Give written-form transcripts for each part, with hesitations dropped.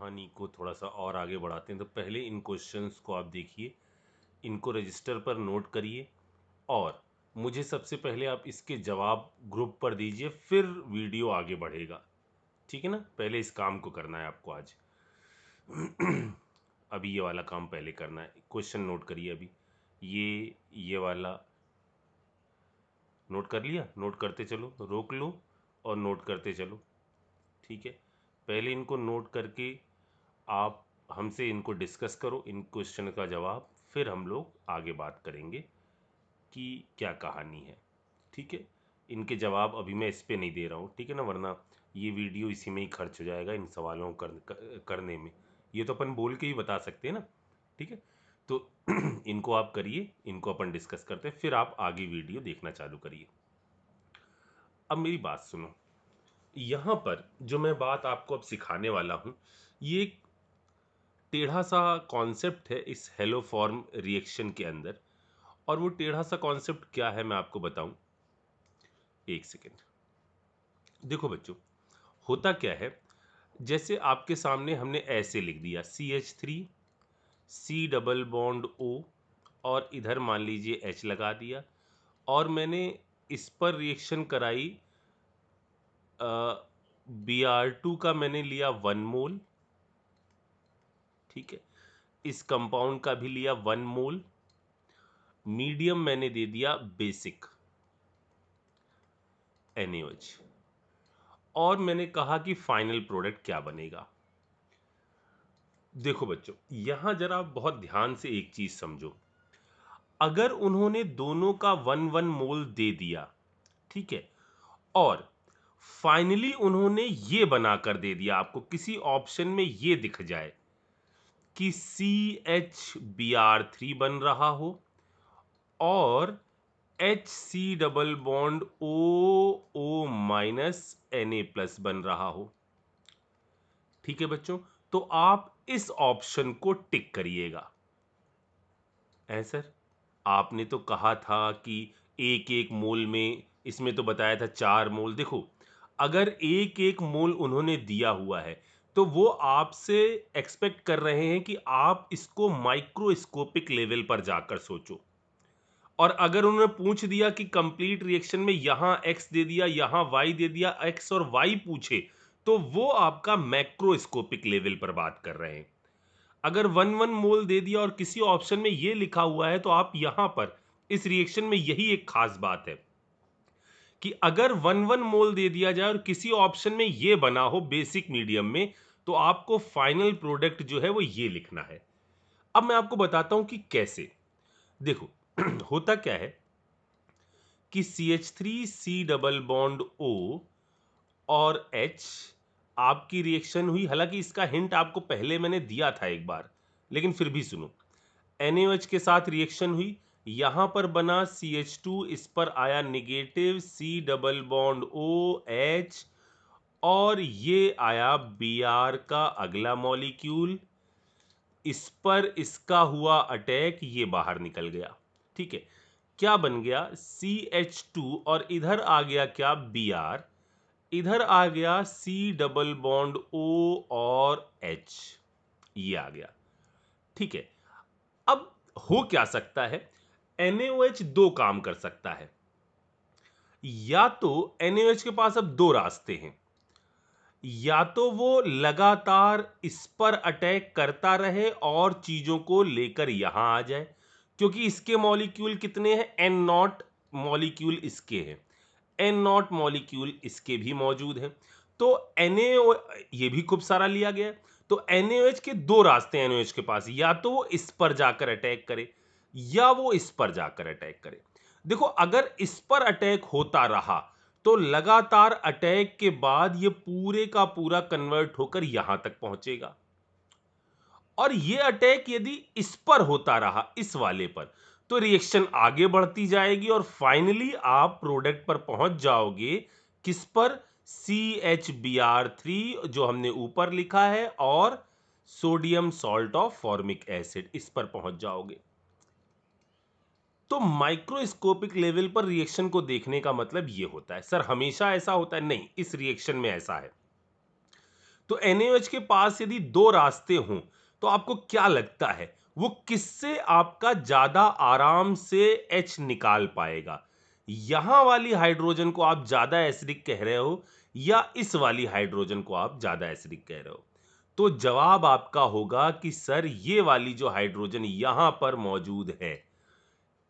कहानी को थोड़ा सा और आगे बढ़ाते हैं। तो पहले इन क्वेश्चंस को आप देखिए, इनको रजिस्टर पर नोट करिए और मुझे सबसे पहले आप इसके जवाब ग्रुप पर दीजिए, फिर वीडियो आगे बढ़ेगा। ठीक है ना? पहले इस काम को करना है आपको आज। अभी ये वाला काम पहले करना है। क्वेश्चन नोट करिए। अभी ये वाला नोट कर लिया? नोट करते चलो, रोक लो और नोट करते चलो। ठीक है, पहले इनको नोट करके आप हमसे इनको डिस्कस करो, इन क्वेश्चन का जवाब, फिर हम लोग आगे बात करेंगे कि क्या कहानी है। ठीक है, इनके जवाब अभी मैं इस पे नहीं दे रहा हूँ, ठीक है ना, वरना ये वीडियो इसी में ही खर्च हो जाएगा इन सवालों करने में। ये तो अपन बोल के ही बता सकते हैं ना। ठीक है, तो इनको आप करिए, इनको अपन डिस्कस करते हैं, फिर आप आगे वीडियो देखना चालू करिए। अब मेरी बात सुनो, यहाँ पर जो मैं बात आपको अब सिखाने वाला हूँ, ये एक टेढ़ा सा कॉन्सेप्ट है इस हेलो फॉर्म रिएक्शन के अंदर। और वो टेढ़ा सा कॉन्सेप्ट क्या है मैं आपको बताऊं। एक सेकेंड। देखो बच्चों, होता क्या है, जैसे आपके सामने हमने ऐसे लिख दिया CH3 C double bond O और इधर मान लीजिए H लगा दिया, और मैंने इस पर रिएक्शन कराई। Br2 का मैंने लिया 1 मोल। ठीक है, इस कंपाउंड का भी लिया 1 मोल। मीडियम मैंने दे दिया बेसिक NaOH, और मैंने कहा कि फाइनल प्रोडक्ट क्या बनेगा। देखो बच्चों, यहां जरा बहुत ध्यान से एक चीज समझो। अगर उन्होंने दोनों का 1 मोल दे दिया, ठीक है, और फाइनली उन्होंने ये बनाकर दे दिया, आपको किसी ऑप्शन में ये दिख जाए कि CHBr3 बन रहा हो और HC double bond OO minus Na+ बन रहा हो। ठीक है बच्चों, तो आप इस ऑप्शन को टिक करिएगा। सर, आपने तो कहा था कि एक एक मोल में, इसमें तो बताया था 4 मोल। देखो, अगर एक एक मोल उन्होंने दिया हुआ है तो वो आपसे एक्सपेक्ट कर रहे हैं कि आप इसको माइक्रोस्कोपिक लेवल पर जाकर सोचो। और अगर उन्होंने पूछ दिया कि कंप्लीट रिएक्शन में यहां X दे दिया, यहां Y दे दिया, X और Y पूछे, तो वो आपका मैक्रोस्कोपिक लेवल पर बात कर रहे हैं। अगर 1 मोल दे दिया और किसी ऑप्शन में ये लिखा हुआ है, तो आप यहां पर इस रिएक्शन में यही एक खास बात है कि अगर 1 मोल दे दिया जाए और किसी ऑप्शन में ये बना हो बेसिक मीडियम में, तो आपको फाइनल प्रोडक्ट जो है वो ये लिखना है। अब मैं आपको बताता हूं कि कैसे। देखो, होता क्या है कि CH3 C double bond O और H, आपकी रिएक्शन हुई। हालांकि इसका हिंट आपको पहले मैंने दिया था एक बार, लेकिन फिर भी सुनो। NaOH के साथ रिएक्शन हुई, यहां पर बना CH2, इस पर आया negative C double bond OH, और ये आया Br का अगला मॉलिक्यूल, इस पर इसका हुआ अटैक, ये बाहर निकल गया। ठीक है, क्या बन गया? CH2, और इधर आ गया क्या? Br। इधर आ गया C डबल बॉन्ड O और H, ये आ गया। ठीक है, अब हो क्या सकता है? NaOH दो काम कर सकता है। या तो NaOH के पास अब दो रास्ते हैं, या तो वो लगातार इस पर अटैक करता रहे और चीजों को लेकर यहां आ जाए, क्योंकि इसके मॉलिक्यूल कितने हैं? N0 मॉलिक्यूल इसके हैं, N0 मॉलिक्यूल इसके भी मौजूद हैं। तो NaO ये भी खूब सारा लिया गया। तो NaOH के दो रास्ते हैं NaOH के पास, या तो वो इस पर जाकर अटैक करे या वो इस पर जाकर अटैक करे। देखो, अगर इस पर अटैक होता रहा तो लगातार अटैक के बाद ये पूरे का पूरा कन्वर्ट होकर यहां तक पहुंचेगा, और ये अटैक यदि इस पर होता रहा, इस वाले पर, तो रिएक्शन आगे बढ़ती जाएगी और फाइनली आप प्रोडक्ट पर पहुंच जाओगे। किस पर? CHBr3, जो हमने ऊपर लिखा है, और sodium salt of formic acid, इस पर पहुंच जाओगे। तो माइक्रोस्कोपिक लेवल पर रिएक्शन को देखने का मतलब यह होता है। सर, हमेशा ऐसा होता है? नहीं, इस रिएक्शन में ऐसा है। तो NaOH के पास यदि दो रास्ते हों तो आपको क्या लगता है वो किससे आपका ज्यादा आराम से H निकाल पाएगा? यहां वाली हाइड्रोजन को आप ज्यादा एसिडिक कह रहे हो या इस वाली हाइड्रोजन को आप ज्यादा एसिडिक कह रहे हो? तो जवाब आपका होगा कि सर ये वाली जो हाइड्रोजन यहां पर मौजूद है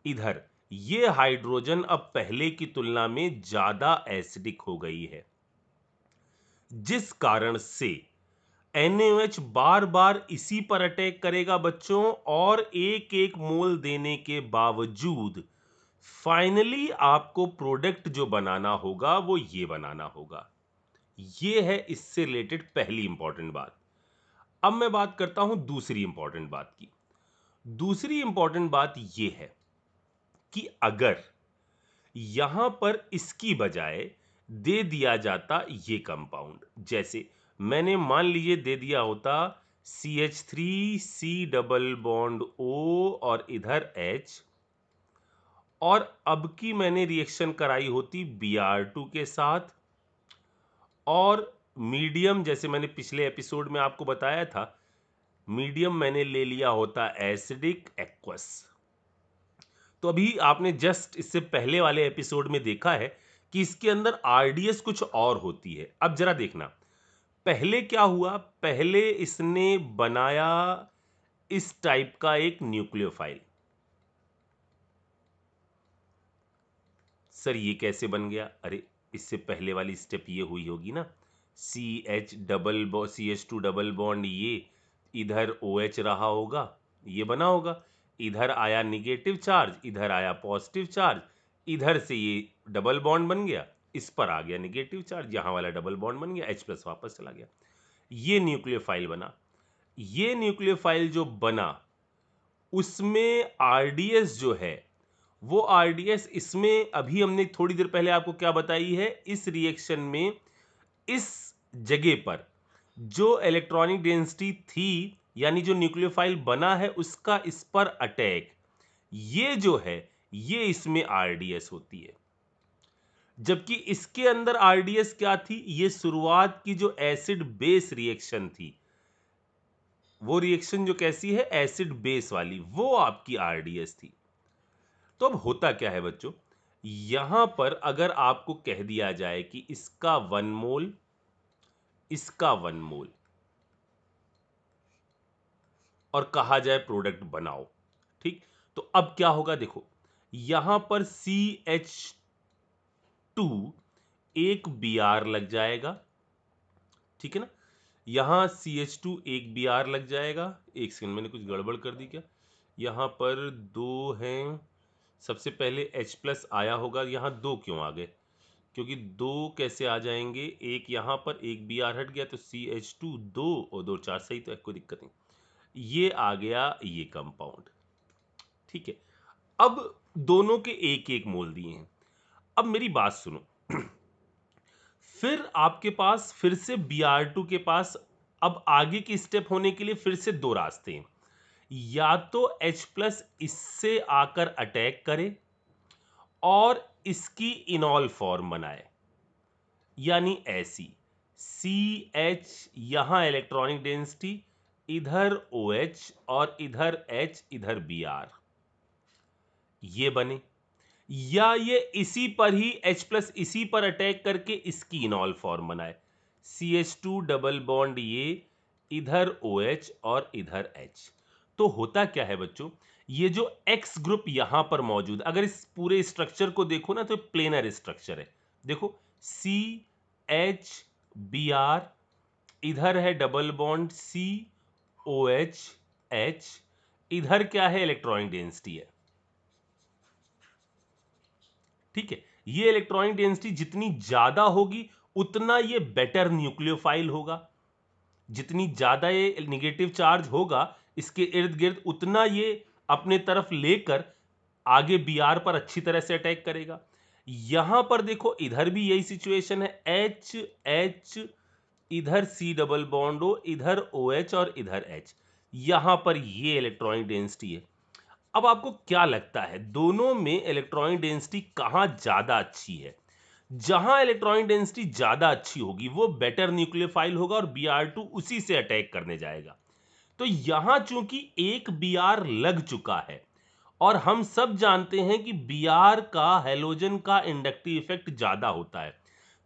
इधर, ये हाइड्रोजन अब पहले की तुलना में ज्यादा एसिडिक हो गई है, जिस कारण से NaOH बार बार इसी पर अटैक करेगा बच्चों, और एक एक मोल देने के बावजूद फाइनली आपको प्रोडक्ट जो बनाना होगा वो ये बनाना होगा। ये है इससे रिलेटेड पहली इंपॉर्टेंट बात। अब मैं बात करता हूं दूसरी इंपॉर्टेंट बात की। दूसरी इंपॉर्टेंट बात ये है कि अगर यहां पर इसकी बजाय दे दिया जाता ये कंपाउंड, जैसे मैंने मान लीजिए दे दिया होता CH3C डबल बॉन्ड O और इधर H, और अब की मैंने रिएक्शन कराई होती Br2 के साथ, और मीडियम जैसे मैंने पिछले एपिसोड में आपको बताया था, मीडियम मैंने ले लिया होता एसिडिक एक्वस। तो अभी आपने जस्ट इससे पहले वाले एपिसोड में देखा है कि इसके अंदर RDS कुछ और होती है। अब जरा देखना पहले क्या हुआ। पहले इसने बनाया इस टाइप का एक न्यूक्लियोफाइल। सर ये कैसे बन गया? अरे इससे पहले वाली स्टेप ये हुई होगी ना, CH2 डबल बॉन्ड ये इधर OH रहा होगा, ये बना होगा, इधर आया निगेटिव चार्ज, इधर आया पॉजिटिव चार्ज, इधर से ये डबल बॉन्ड बन गया, इस पर आ गया निगेटिव चार्ज, यहां वाला डबल बॉन्ड बन गया, H+ वापस चला गया, ये न्यूक्लियोफाइल बना। ये न्यूक्लियोफाइल जो बना उसमें RDS जो है वो RDS इसमें अभी हमने थोड़ी देर पहले आपको क्या बताई है, इस रिएक्शन में इस जगह पर जो इलेक्ट्रॉनिक डेंसिटी थी यानी जो न्यूक्लियोफाइल बना है उसका इस पर अटैक, ये जो है ये इसमें RDS होती है। जबकि इसके अंदर RDS क्या थी, ये शुरुआत की जो एसिड बेस रिएक्शन थी, वो रिएक्शन जो कैसी है एसिड बेस वाली, वो आपकी RDS थी। तो अब होता क्या है बच्चों, यहां पर अगर आपको कह दिया जाए कि इसका 1 मोल, इसका 1 मोल, और कहा जाए प्रोडक्ट बनाओ, ठीक, तो अब क्या होगा देखो, यहां पर CH2 एक Br लग जाएगा, ठीक है ना, यहां CH2 एक Br लग जाएगा। एक सेकंड, मैंने कुछ गड़बड़ कर दी क्या? यहां पर दो हैं, सबसे पहले H+ आया होगा, यहां दो क्यों आ गए? क्योंकि दो कैसे आ जाएंगे, एक यहां पर एक Br हट गया तो CH2 दो और दो चार, सही, तो कोई दिक्कत नहीं। ये आ गया ये कंपाउंड, ठीक है। अब दोनों के एक एक मोल दिए हैं। अब मेरी बात सुनो फिर आपके पास फिर से Br2 के पास अब आगे की स्टेप होने के लिए फिर से दो रास्ते हैं, या तो H+ इससे आकर अटैक करे और इसकी इनॉल फॉर्म बनाए, यानी ऐसी CH, यहां इलेक्ट्रॉनिक डेंसिटी, इधर OH और इधर H, इधर Br, ये बने, या ये इसी पर ही H+ इसी पर अटैक करके इसकी इनॉल फॉर्म बनाए, CH2 डबल बॉन्ड ये, इधर OH और इधर H। तो होता क्या है बच्चों, ये जो X ग्रुप यहां पर मौजूद, अगर इस पूरे स्ट्रक्चर को देखो ना तो प्लेनर स्ट्रक्चर है। देखो CH Br, इधर है डबल बॉन्ड COH H, इधर क्या है इलेक्ट्रॉनिक डेंसिटी है, ठीक है। ये इलेक्ट्रॉनिक डेंसिटी जितनी ज्यादा होगी उतना ये बेटर न्यूक्लियोफाइल होगा, जितनी ज्यादा ये निगेटिव चार्ज होगा इसके इर्द गिर्द उतना ये अपने तरफ लेकर आगे Br पर अच्छी तरह से अटैक करेगा। यहां पर देखो इधर भी यही सिचुएशन है, H H, इधर C डबल बॉन्ड O, इधर OH और इधर H, यहां पर ये इलेक्ट्रॉनिक डेंसिटी है। अब आपको क्या लगता है दोनों में इलेक्ट्रॉनिक डेंसिटी कहां ज्यादा अच्छी है? जहां इलेक्ट्रॉनिक डेंसिटी ज्यादा अच्छी होगी वो बेटर न्यूक्लियोफाइल होगा और Br2 उसी से अटैक करने जाएगा। तो यहां चूंकि एक Br लग चुका है और हम सब जानते हैं कि Br का हैलोजन का इंडक्टिव इफेक्ट ज्यादा होता है,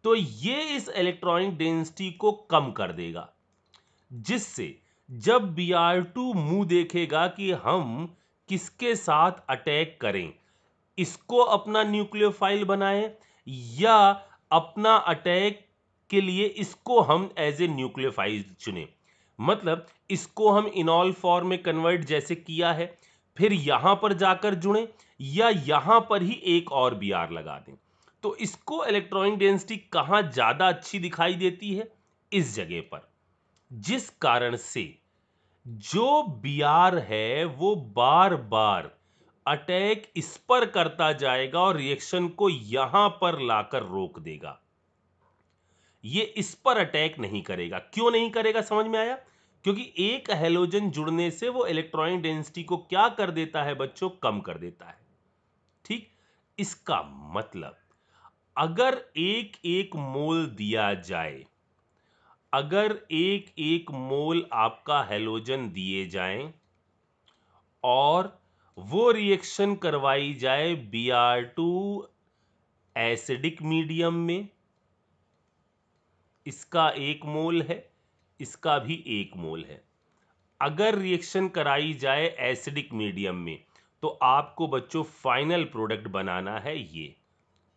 तो ये इस इलेक्ट्रॉनिक डेंसिटी को कम कर देगा, जिससे जब Br2 मुंह देखेगा कि हम किसके साथ अटैक करें, इसको अपना न्यूक्लियोफाइल बनाएं या अपना अटैक के लिए इसको हम एज ए न्यूक्लियोफाइल चुने, मतलब इसको हम इनॉल फॉर्म में कन्वर्ट जैसे किया है, फिर यहां पर जाकर जुड़ें या यहां पर ही एक और Br लगा दें। तो इसको इलेक्ट्रॉनिक डेंसिटी कहां ज्यादा अच्छी दिखाई देती है, इस जगह पर, जिस कारण से जो Br है वो बार बार अटैक इस पर करता जाएगा और रिएक्शन को यहां पर लाकर रोक देगा। ये इस पर अटैक नहीं करेगा। क्यों नहीं करेगा, समझ में आया? क्योंकि एक हैलोजन जुड़ने से वो इलेक्ट्रॉनिक डेंसिटी को क्या कर देता है बच्चों, कम कर देता है। ठीक, इसका मतलब अगर एक एक मोल दिया जाए, अगर एक एक मोल आपका हैलोजन दिए जाएं और वो रिएक्शन करवाई जाए Br2 एसिडिक मीडियम में, इसका एक मोल है, इसका भी एक मोल है, अगर रिएक्शन कराई जाए एसिडिक मीडियम में, तो आपको बच्चों फाइनल प्रोडक्ट बनाना है ये।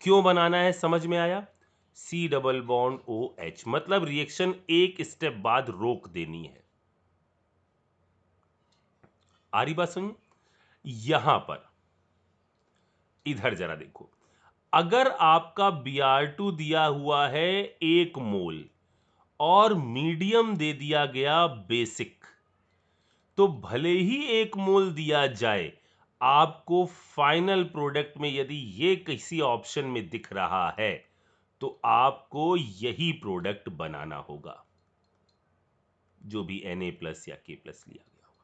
क्यों बनाना है, समझ में आया? C डबल बॉन्ड OH, मतलब रिएक्शन एक स्टेप बाद रोक देनी है। आ रही बात समझ? यहां पर इधर जरा देखो, अगर आपका Br2 दिया हुआ है 1 मोल और मीडियम दे दिया गया बेसिक, तो भले ही 1 मोल दिया जाए, आपको फाइनल प्रोडक्ट में यदि ये किसी ऑप्शन में दिख रहा है तो आपको यही प्रोडक्ट बनाना होगा, जो भी Na+ या K+ लिया गया होगा।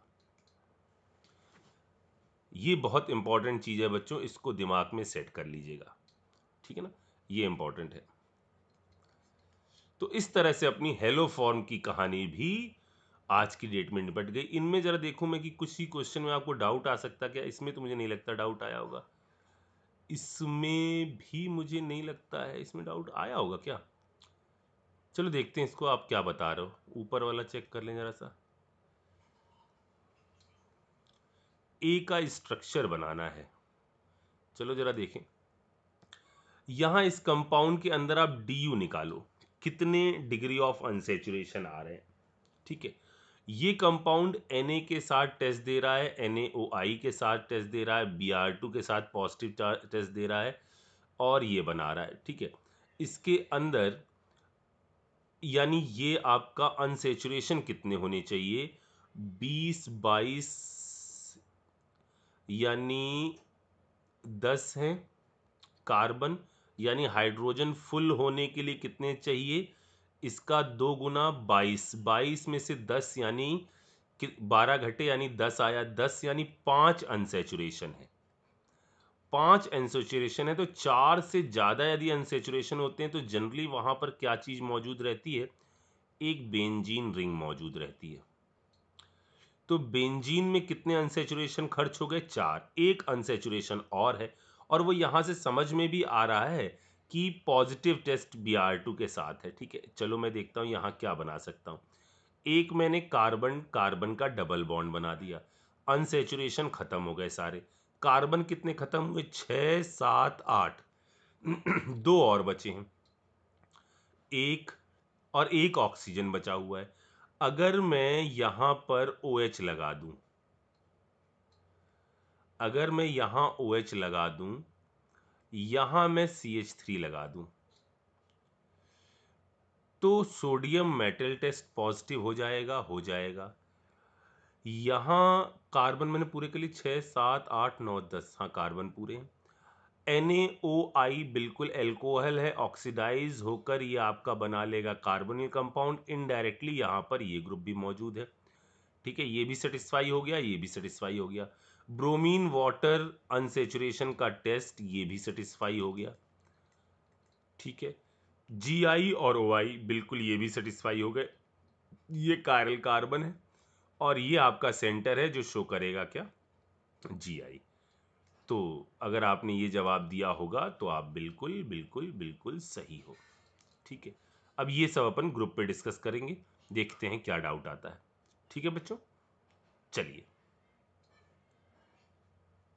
ये बहुत इंपॉर्टेंट चीज है बच्चों, इसको दिमाग में सेट कर लीजिएगा, ठीक है ना, ये इंपॉर्टेंट है। तो इस तरह से अपनी हेलो फॉर्म की कहानी भी आज की डेट में निपट गई। इनमें जरा देखूं मैं कि कुछ ही क्वेश्चन में आपको डाउट आ सकता, क्या इसमें तो मुझे नहीं लगता डाउट आया होगा, इसमें भी मुझे नहीं लगता है इसमें डाउट आया होगा क्या। चलो देखते हैं इसको, आप क्या बता रहे हो, ऊपर वाला चेक कर लें जरा सा। ए का स्ट्रक्चर बनाना है, चलो जरा देखें। यहां इस कंपाउंड के अंदर आप DU निकालो, कितने डिग्री ऑफ अनसेचुरेशन आ रहे हैं, ठीक है। ये कंपाउंड Na के साथ टेस्ट दे रहा है, NaOI के साथ टेस्ट दे रहा है, Br2 के साथ पॉजिटिव टेस्ट दे रहा है और ये बना रहा है, ठीक है। इसके अंदर यानी ये आपका अनसेचुरेशन कितने होने चाहिए, 20-22 यानी 10 हैं कार्बन, यानी हाइड्रोजन फुल होने के लिए कितने चाहिए, इसका 2 गुना 22 में से 10 यानी 12 घटे यानी 10 आया, 10 यानी 5 अनसेचुरेशन है, 5 अनसेचुरेशन है। तो 4 से ज़्यादा यदि अनसेचुरेशन होते हैं तो जनरली वहाँ पर क्या चीज़ मौजूद रहती है, एक बेंजीन रिंग मौजूद रहती है। तो बेंजीन में कितने अनसेचुरेशन खर्च हो गए, 4, एक अनसेचुरेशन और है, और वो यहाँ से समझ में भी आ रहा है कि पॉजिटिव टेस्ट Br2 के साथ है, ठीक है। चलो मैं देखता हूँ यहाँ क्या बना सकता हूँ। एक मैंने कार्बन कार्बन का डबल बॉन्ड बना दिया, अनसेचुरेशन खत्म हो गए सारे, कार्बन कितने खत्म हुए, 6, 7, 8 दो और बचे हैं, एक और एक ऑक्सीजन बचा हुआ है। अगर मैं यहां पर OH लगा दूं, अगर मैं यहां OH लगा दूं, यहां मैं CH3 लगा दूं, तो सोडियम मेटल टेस्ट पॉजिटिव हो जाएगा, हो जाएगा। यहां कार्बन मैंने पूरे के लिए 6, 7, 8, 9, 10, हाँ कार्बन पूरे हैं। NaOI बिल्कुल एल्कोहल है, ऑक्सीडाइज होकर ये आपका बना लेगा कार्बोनिल कंपाउंड, इनडायरेक्टली यहाँ पर ये ग्रुप भी मौजूद है, ठीक है। ये भी सेटिस्फाई हो गया, ये भी सेटिस्फाई हो गया। ब्रोमीन वाटर अनसेचुरेशन का टेस्ट, ये भी सेटिस्फाई हो गया। ठीक है, जी आई और ओ आई बिल्कुल ये भी सेटिस्फाई हो गए, ये कायरल कार्बन है और ये आपका सेंटर है जो शो करेगा क्या, जी आई। तो अगर आपने ये जवाब दिया होगा तो आप बिल्कुल बिल्कुल बिल्कुल सही हो। ठीक है, अब ये सब अपन ग्रुप पे डिस्कस करेंगे, देखते हैं क्या डाउट आता है। ठीक है बच्चों, चलिए।